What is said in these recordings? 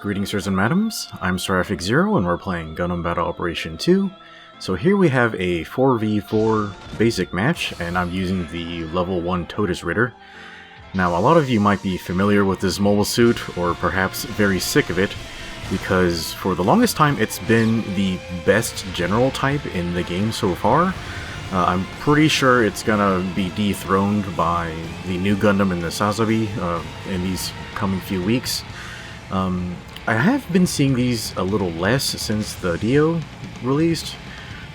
Greetings, sirs and madams. I'm Seraphic Zero, and we're playing Gundam Battle Operation 2. So here we have a 4v4 basic match, and I'm using the level 1 Todesritter. Now, a lot of you might be familiar with this mobile suit, or perhaps very sick of it, because for the longest time it's been the best general type in the game so far. I'm pretty sure it's gonna be dethroned by the new Gundam and the Sazabi in these coming few weeks. I have been seeing these a little less since the Dio released,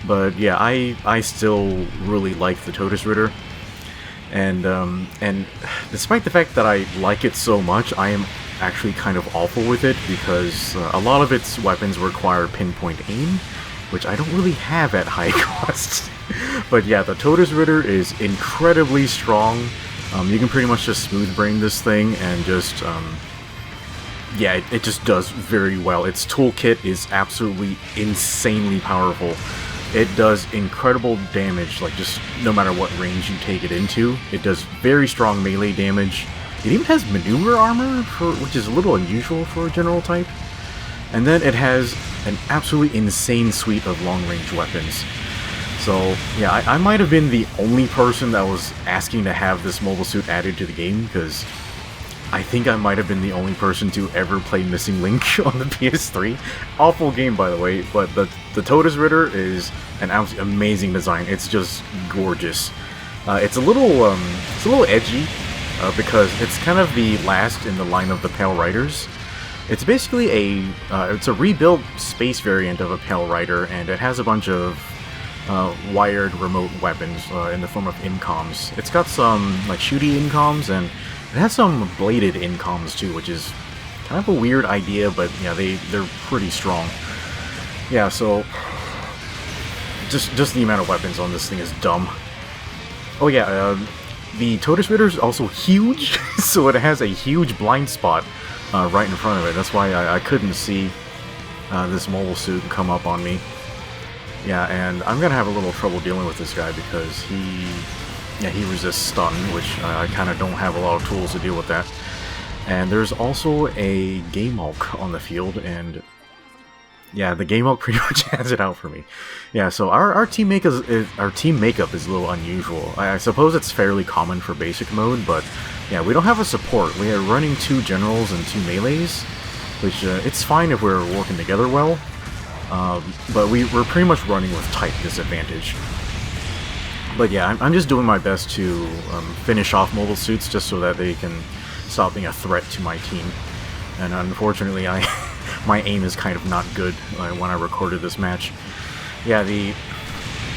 but yeah, I still really like the Todesritter, and despite the fact that I like it so much, I am actually kind of awful with it because a lot of its weapons require pinpoint aim, which I don't really have at high cost. But yeah, the Todesritter is incredibly strong. You can pretty much just smooth brain this thing and just yeah, it just does very well. Its toolkit is absolutely insanely powerful. It does incredible damage, like just no matter what range you take it into. It does very strong melee damage. It even has maneuver armor, which is a little unusual for a general type. And then it has an absolutely insane suite of long-range weapons. So yeah, I might have been the only person that was asking to have this mobile suit added to the game, because I think I might have been the only person to ever play Missing Link on the PS3. Awful game, by the way, but the Todesritter is an absolutely amazing design. It's just gorgeous. It's a little edgy because it's kind of the last in the line of the Pale Riders. It's basically it's a rebuilt space variant of a Pale Rider, and it has a bunch of wired remote weapons in the form of incoms. It's got some like shooty incoms, and it has some bladed incoms too, which is kind of a weird idea, but yeah, they're pretty strong. Yeah, so just the amount of weapons on this thing is dumb. Oh yeah, the Todesritter is also huge, so it has a huge blind spot right in front of it. That's why I couldn't see this mobile suit come up on me. Yeah, and I'm gonna have a little trouble dealing with this guy because he resists stun, which I kind of don't have a lot of tools to deal with that. And there's also a Gaymulk on the field, and yeah, the Gaymulk pretty much has it out for me. Yeah, so our team makeup is a little unusual. I suppose it's fairly common for basic mode, but yeah, we don't have a support. We are running 2 generals and 2 melees, which it's fine if we're working together well. But we're pretty much running with type disadvantage. But yeah, I'm just doing my best to finish off mobile suits just so that they can stop being a threat to my team. And unfortunately, my aim is kind of not good when I recorded this match. Yeah,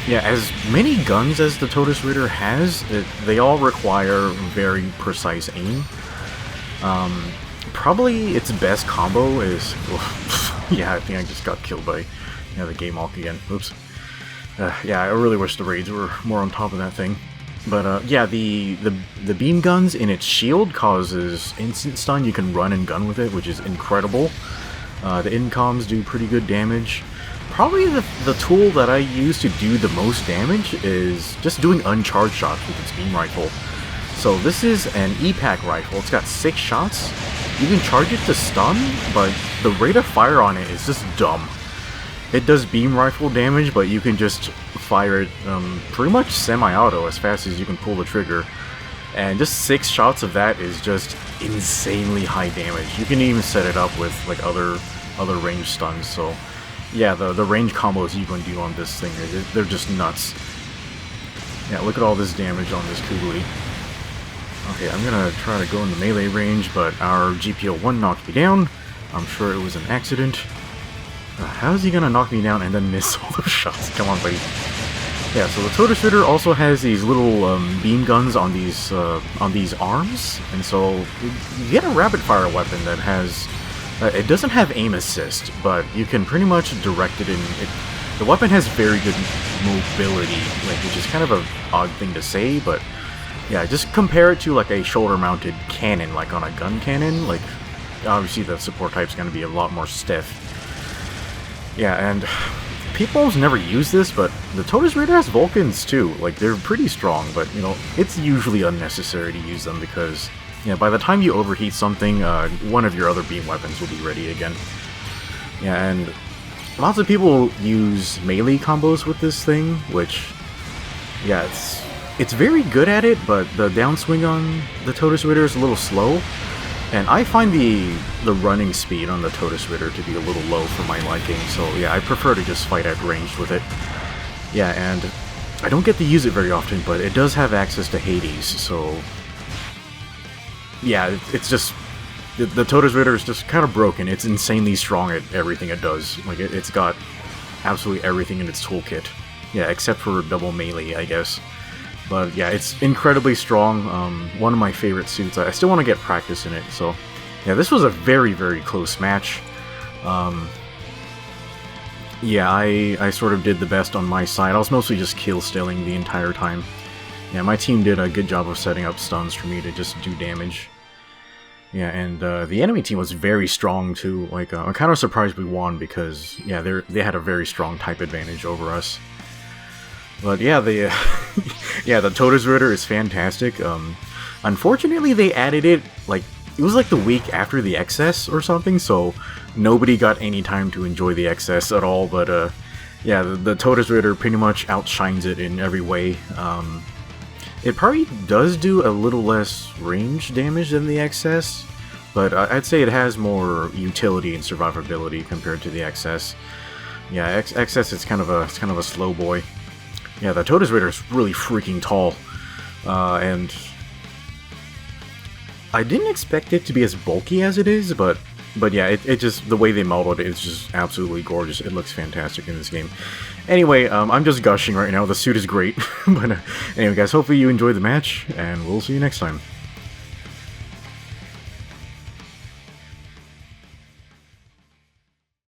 as many guns as the Todesritter has, they all require very precise aim. Probably its best combo is... yeah, I think I just got killed by the Gaymulk again. Oops. Yeah, I really wish the raids were more on top of that thing. But yeah, the beam guns in its shield causes instant stun. You can run and gun with it, which is incredible. The incoms do pretty good damage. Probably the tool that I use to do the most damage is just doing uncharged shots with its beam rifle. So this is an EPAC rifle. It's got 6 shots. You can charge it to stun, but the rate of fire on it is just dumb. It does beam rifle damage, but you can just fire it pretty much semi-auto as fast as you can pull the trigger. And just 6 shots of that is just insanely high damage. You can even set it up with like other range stuns. So yeah, the range combos you can do on this thing, they're just nuts. Yeah, look at all this damage on this Kugli. Okay, I'm gonna try to go in the melee range, but our GPO-1 knocked me down. I'm sure it was an accident. How is he gonna knock me down and then miss all those shots? Come on, buddy. Yeah, so the Todesritter also has these little beam guns on these arms, and so you get a rapid-fire weapon that has... it doesn't have aim assist, but you can pretty much direct it in... the weapon has very good mobility, which is kind of an odd thing to say, but yeah, just compare it to like a shoulder-mounted cannon, like on a gun cannon. Like, obviously the support type's going to be a lot more stiff. Yeah, and people almost never use this, but the Todesritter has Vulcans too. Like, they're pretty strong, but, it's usually unnecessary to use them because Yeah, by the time you overheat something, one of your other beam weapons will be ready again. Yeah, and lots of people use melee combos with this thing, which, yeah, it's very good at it, but the downswing on the Todesritter is a little slow. And I find the running speed on the Todesritter to be a little low for my liking, so yeah, I prefer to just fight at ranged with it. Yeah, and I don't get to use it very often, but it does have access to Hades, so yeah, it's just, the Todesritter is just kind of broken. It's insanely strong at everything it does. Like, it's got absolutely everything in its toolkit. Yeah, except for double melee, I guess. But yeah, it's incredibly strong. One of my favorite suits. I still want to get practice in it, so yeah, this was a very, very close match. Yeah, I sort of did the best on my side. I was mostly just kill-stealing the entire time. Yeah, my team did a good job of setting up stuns for me to just do damage. Yeah, and the enemy team was very strong too. Like, I'm kind of surprised we won because, yeah, they had a very strong type advantage over us. But yeah, yeah, the Todesritter is fantastic. Unfortunately, they added it, like, it was like the week after the XS or something, so nobody got any time to enjoy the XS at all, but yeah, the Todesritter pretty much outshines it in every way. It probably does do a little less range damage than the XS, but I'd say it has more utility and survivability compared to the XS. Yeah, XS is kind of a slow boy. Yeah, the Todesritter is really freaking tall, and I didn't expect it to be as bulky as it is, but yeah, it just, the way they modeled it is just absolutely gorgeous. It looks fantastic in this game. Anyway, I'm just gushing right now. The suit is great, but anyway, guys, hopefully you enjoyed the match, and we'll see you next time.